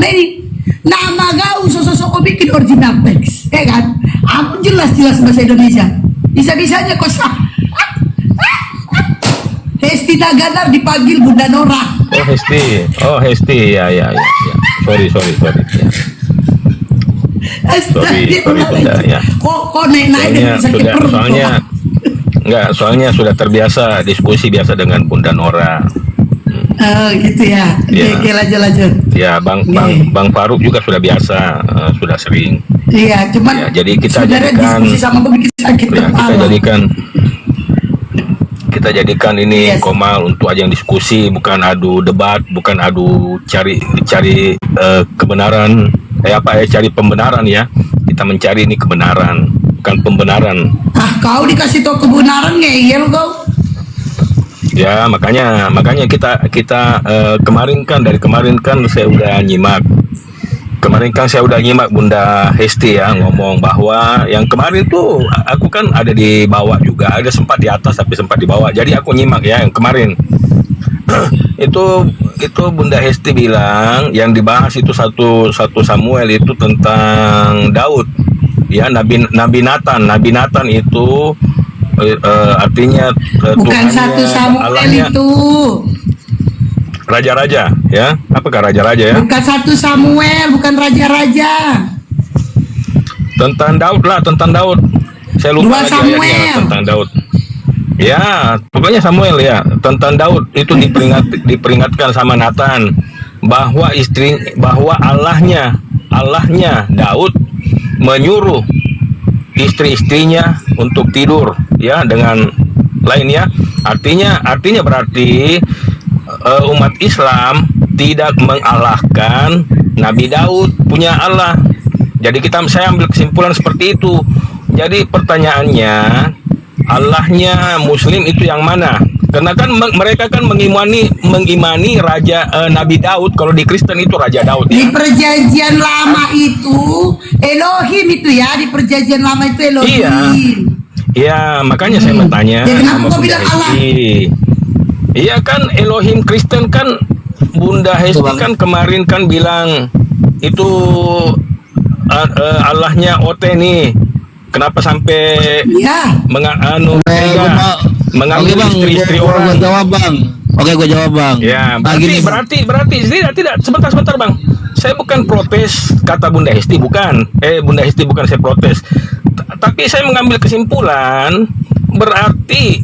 Nah ini nama kau sosok bikin original teks, ya kan? Aku jelas-jelas bahasa Indonesia. Bisa-bisanya kau sah. Hesti Naganar dipanggil Bunda Nora. Oh Hesti, ya. Sorry. Sorry Bunda ya. Kok naik dari sakit perut? Soalnya sudah terbiasa diskusi biasa dengan Bunda Nora. Oh gitu ya. Oke, lanjut. Ya, Bang Faruk juga sudah biasa, sudah sering. Iya, cuman ya, jadi kita jadikan diskusi sama gue bikin sakit kepala. Kita jadikan ini Komal untuk ajang diskusi, bukan adu debat, bukan adu cari kebenaran, cari pembenaran ya. Kita mencari ini kebenaran, bukan pembenaran. Kau dikasih tahu kebenaran ngeyel kau. Ya, makanya kita kemarin kan saya udah nyimak. Bunda Hesti ya ngomong bahwa yang kemarin tuh aku kan ada di bawah juga, ada sempat di atas tapi sempat di bawah. Jadi aku nyimak ya yang kemarin. itu Bunda Hesti bilang yang dibahas itu satu Samuel itu tentang Daud. Ya, Nabi Nathan itu artinya bukan satu Samuel Allahnya, itu raja-raja ya, apakah raja-raja ya? Bukan satu Samuel, bukan raja-raja. Tentang Daud. Saya lupa lagi ayatnya tentang Daud. Ya, pokoknya Samuel ya, tentang Daud itu diperingatkan sama Nathan bahwa Allahnya Daud menyuruh istri-istrinya untuk tidur ya dengan lainnya. Artinya berarti umat Islam tidak mengalahkan Nabi Daud punya Allah. Jadi saya ambil kesimpulan seperti itu. Jadi pertanyaannya, Allahnya Muslim itu yang mana? Karena kan mereka kan mengimani raja Nabi Daud. Kalau di Kristen itu Raja Daud. Di Perjanjian Lama itu Elohim itu ya, di Perjanjian Lama itu Elohim. Iya, makanya saya bertanya sama Bunda Hesti. Iya kan Elohim Kristen kan Bunda Hesti kan kemarin kan bilang itu Allahnya OT nih. Kenapa sampai mengambil istri-istri orang? Gue jawab bang. Ya, berarti tidak sebentar bang. Saya bukan protes kata Bunda Hesti, bukan. Bunda Hesti bukan saya protes. Tapi saya mengambil kesimpulan berarti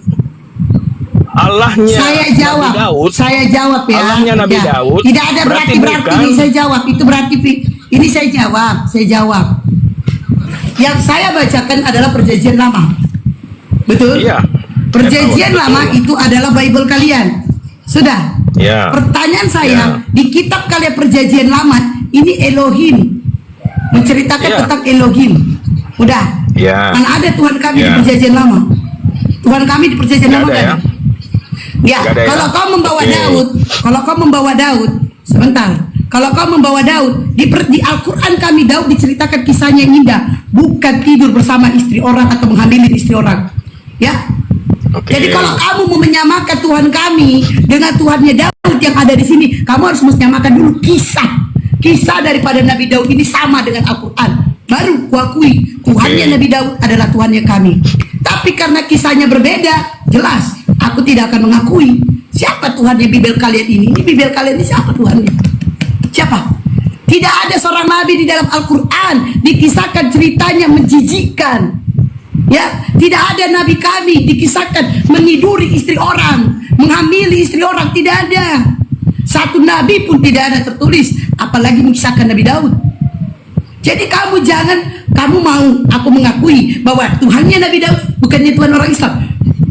Allahnya Nabi Daud. Saya jawab ya. Allahnya Nabi Daud. Tidak ada berarti ini saya jawab. Itu berarti ini saya jawab. Yang saya bacakan adalah Perjanjian Lama. Betul? Iya. Perjanjian Lama itu adalah Bible kalian. Sudah? Ya. Pertanyaan saya, di kitab kalian Perjanjian Lama ini Elohim menceritakan tentang Elohim. Udah? Ya. Mana ada Tuhan kami di Perjanjian Lama? Tuhan kami di Perjanjian Lama kan? Ya, kalau kau membawa Daud, sebentar. Kalau kau membawa Daud, di Al-Quran kami Daud diceritakan kisahnya yang indah, bukan tidur bersama istri orang atau menghamili istri orang. Ya. Jadi kalau kamu mau menyamakan Tuhan kami dengan Tuhannya Daud yang ada di sini, kamu harus menyamakan dulu kisah daripada Nabi Daud ini sama dengan Al-Quran. Baru kuakui Tuhannya Nabi Daud adalah Tuhannya kami. Tapi karena kisahnya berbeda, jelas aku tidak akan mengakui siapa Tuhannya Bibel kalian ini. Ini Bibel kalian ini siapa Tuhannya? Siapa? Tidak ada seorang nabi di dalam Al-Quran dikisahkan ceritanya menjijikkan. Ya, tidak ada nabi kami dikisahkan meniduri istri orang, menghamili istri orang, tidak ada. Satu nabi pun tidak ada tertulis, apalagi mengisahkan Nabi Daud. Jadi kamu mau aku mengakui bahwa Tuhannya Nabi Daud bukannya Tuhan orang Islam.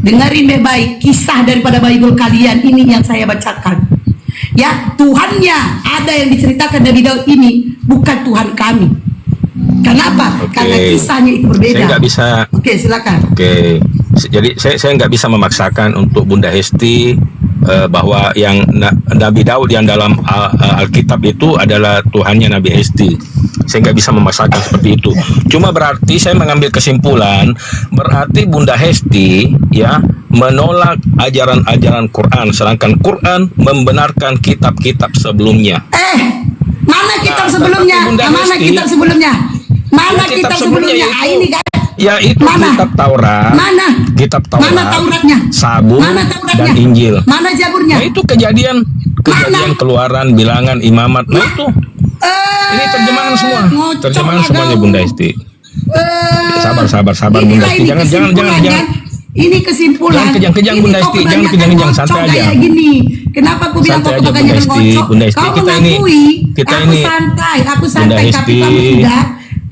Dengarin baik-baik kisah daripada Bible kalian ini yang saya bacakan. Ya, Tuhannya ada yang diceritakan Nabi Daud ini bukan Tuhan kami. Kenapa? Karena kisahnya itu berbeda. Saya nggak bisa. Silakan. Jadi saya nggak bisa memaksakan untuk Bunda Hesti bahwa yang Nabi Daud yang dalam Alkitab itu adalah Tuhannya Nabi Hesti. Saya nggak bisa memaksakan seperti itu. Cuma berarti saya mengambil kesimpulan, berarti Bunda Hesti ya menolak ajaran-ajaran Quran, sedangkan Quran membenarkan kitab-kitab sebelumnya. Mana kitab sebelumnya? Bunda Mana Hesti. kitab sebelumnya? Mana Ya, kitab sebelumnya? yaitu- Ini kan. Ya itu Mana? kitab Taurat. Mana? Kitab Taurat. Mana Tauratnya? Sabur Mana Tauratnya? dan Injil. Mana Zaburnya? Nah itu kejadian Keluaran, Bilangan, Imamat. Nah itu ini terjemahan semua. ngocok Terjemahan lah semuanya kau. Bunda Esti. Sabar Inilah Bunda Esti. ini Jangan kesimpulan, kan? Ini kesimpulan. Jangan kejang-kejang, Ini Bunda kau Esti. Jangan kebanyakan kejang-kejang, ngocok santai aja. kayak gini. Kenapa aku bilang Santai kau aja, kebanyakan Bunda Esti. ngocok? Bunda Esti, Kau kita mengakui, kita aku ini- santai, Bunda tapi Esti. kamu sudah.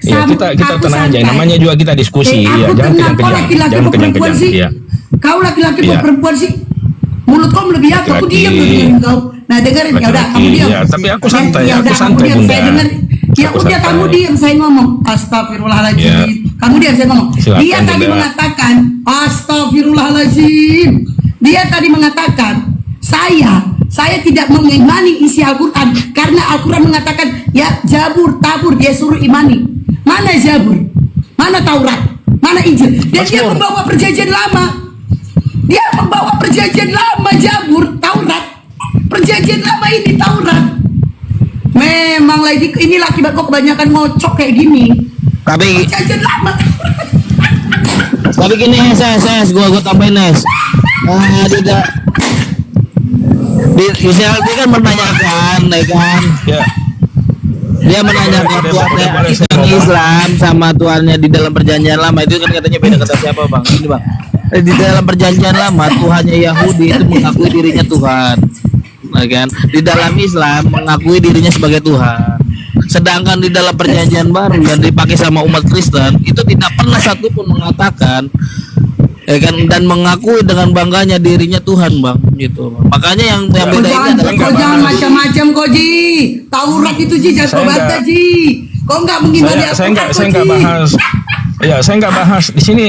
Ya kita Aku tenang aja. santai. Namanya juga kita diskusi. Ya Aku jangan tenang, kau kejang-kejang. laki-laki Jangan apa perempuan kejang-kejang. sih? Ya. Kau laki-laki apa Iya. perempuan sih? Mulut kau melebihi aku Laki-laki. diam tuh dengerin kau. Nah dengerin, ya udah kamu Laki-laki, diam. ya, tapi aku santai, Ya aku udah, kamu santai, diam, Bunda. saya denger. Ya Aku udah santai. kamu diam, saya ngomong. Astagfirullahaladzim. Ya. Kamu diam, saya ngomong. Silakan, Dia tadi Bunda. mengatakan, astagfirullahaladzim. Dia tadi mengatakan, saya tidak mengimani isi Al-Quran karena Al-Quran mengatakan ya Zabur, Tabur, dia suruh imani. Mana Zabur? Mana Taurat? Mana Injil? Dan dia Mazmur. membawa perjanjian lama. Dia membawa perjanjian lama, Zabur, Taurat. Perjanjian lama ini Taurat. Memang lagi inilah akibat kok kebanyakan ngocok kayak gini. Tapi Perjanjian lama. gini gua tambahin Nes. Tidak di Israel dia kan menanyakan, ya kan? Ya. Dia menanyakan Tuhannya yang Islam sama Tuhannya di dalam perjanjian lama itu kan katanya beda kata siapa bang? Ini bang. Di dalam perjanjian lama Tuhannya Yahudi itu mengakui dirinya Tuhan, ya kan? Di dalam Islam mengakui dirinya sebagai Tuhan. Sedangkan di dalam perjanjian baru yang dipakai sama umat Kristen itu tidak pernah satu pun mengatakan, ya kan, dan mengakui dengan bangganya dirinya Tuhan bang, gitu. Makanya yang Kau beda ini jangan, adalah kau jangan macam-macam kau Ji. Taurat itu Ji, jangan Saya kau bantah enggak. Ji. Kau enggak mengimani Saya Al-Quran, enggak kau, Ji. bahas. Ya, saya enggak bahas di sini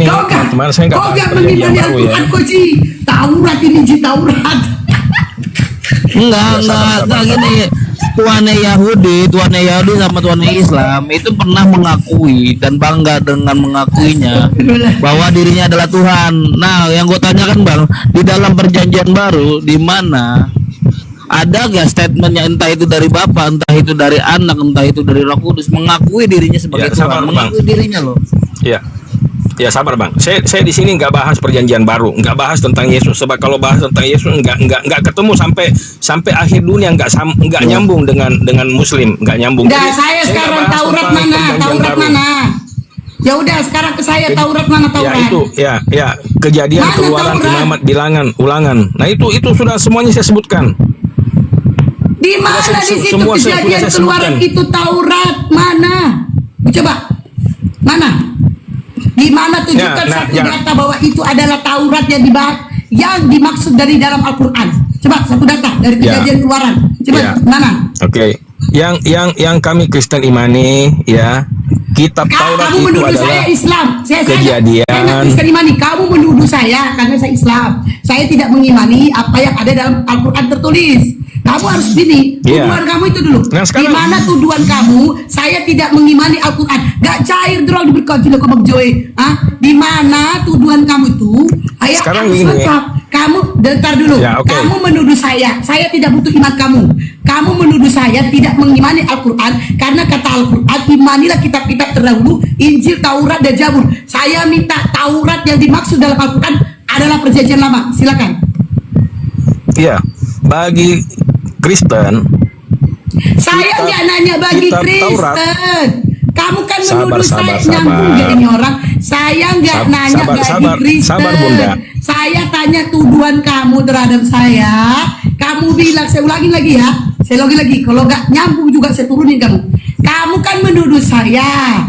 Kau enggak, teman-teman, saya enggak kau bahas enggak perjanjian mengimani baru ya. Al-Quran kau Ji. Taurat ini Ji, Taurat. enggak gini. Tuhannya Yahudi sama Tuhannya Islam itu pernah mengakui dan bangga dengan mengakuinya bahwa dirinya adalah Tuhan. Nah, yang gue tanyakan bang, di dalam perjanjian baru di mana ada gak statementnya, entah itu dari Bapa, entah itu dari Anak, entah itu dari Roh Kudus, mengakui dirinya sebagai Ya, Tuhan, sabar, Bang. mengakui dirinya loh. Ya. Ya sabar bang, saya di sini nggak bahas perjanjian baru, nggak bahas tentang Yesus. Sebab kalau bahas tentang Yesus nggak ketemu sampai akhir dunia, nggak nyambung dengan Muslim, nggak nyambung. Udah, Jadi, saya nggak sekarang bahas Taurat tentang mana? perjanjian Taurat baru. mana? Ya udah, sekarang ke saya Taurat mana Ya Taurat? itu, ya kejadian, Mana Keluaran, Taurat? Imamat, Bilangan, Ulangan. Nah itu sudah semuanya saya sebutkan. Di mana Sudah, di situ semua sudah kejadian saya Keluaran sebutkan. itu Taurat mana? Coba mana? Di mana tunjukkan Nah, satu data bahwa itu adalah Taurat yang dibahas, yang dimaksud dari dalam Al-Quran. Coba satu data dari Ya. kejadian Keluaran. Coba Ya. mana? Oke. Yang kami Kristen imani ya, kitab Taurat Kamu itu menuduh adalah saya Islam. Saya kejadian. nggak Kristen imani. Kamu menuduh saya karena saya Islam. Saya tidak mengimani apa yang ada dalam Al-Quran tertulis. Kamu harus ini. Iya. Tuduhan kamu itu dulu. Nah, sekarang- Di mana tuduhan kamu? Saya tidak mengimani Al-Quran. Gak cair drol diberkati lo kamu Joy. Di mana tuduhan kamu itu? Ayat Sekarang harus begini. lengkap. Kamu dengar dulu. Ya, oke. Kamu menuduh saya tidak butuh iman kamu. Kamu menuduh saya tidak mengimani Al-Quran karena kata Al-Quran, imanilah kitab-kitab terdahulu, Injil, Taurat, dan Zabur. Saya minta Taurat yang dimaksud dalam Al-Quran adalah perjanjian lama. Silakan. ya bagi Kristen. Saya Kitab- nggak nanya bagi kitab Taurat. Kristen. Kamu kan Sabar, menuduh sabar, saya nyambung sabar. gak ini orang. Saya nggak nanya Sabar, bagi sabar, Kristen. sabar, Bunda. Saya tanya tuduhan kamu terhadap saya. Kamu bilang, saya ulangi lagi ya. Saya ulangi lagi. Kalau nggak nyambung juga saya turunin kamu. Kamu kan menuduh saya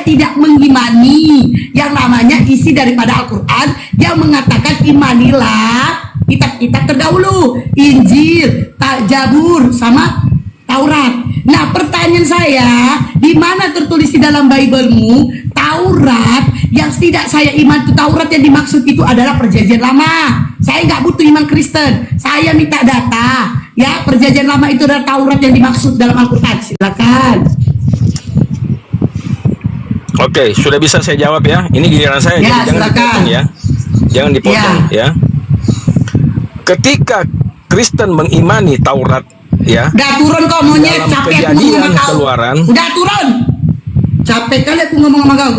tidak mengimani yang namanya isi daripada Al-Quran yang mengatakan imanilah kitab-kitab terdahulu, Injil, Zabur, sama Taurat. Nah, pertanyaan saya, di mana tertulis di dalam Bible-mu Taurat yang tidak saya iman itu Taurat yang dimaksud itu adalah perjanjian lama. Saya nggak butuh iman Kristen. Saya minta data. Ya, perjanjian lama itu adalah Taurat yang dimaksud dalam Al-Quran. Silakan. Oke, sudah bisa saya jawab ya. Ini giliran saya, Ya, jadi jangan silakan. dipotong ya. Jangan dipotong ya. Ketika Kristen mengimani Taurat ya. Udah turun kau monyet, Dalam capek aku ngomong kejadian sama kau. keluaran. Udah turun. Capek kali aku ngomong sama kau.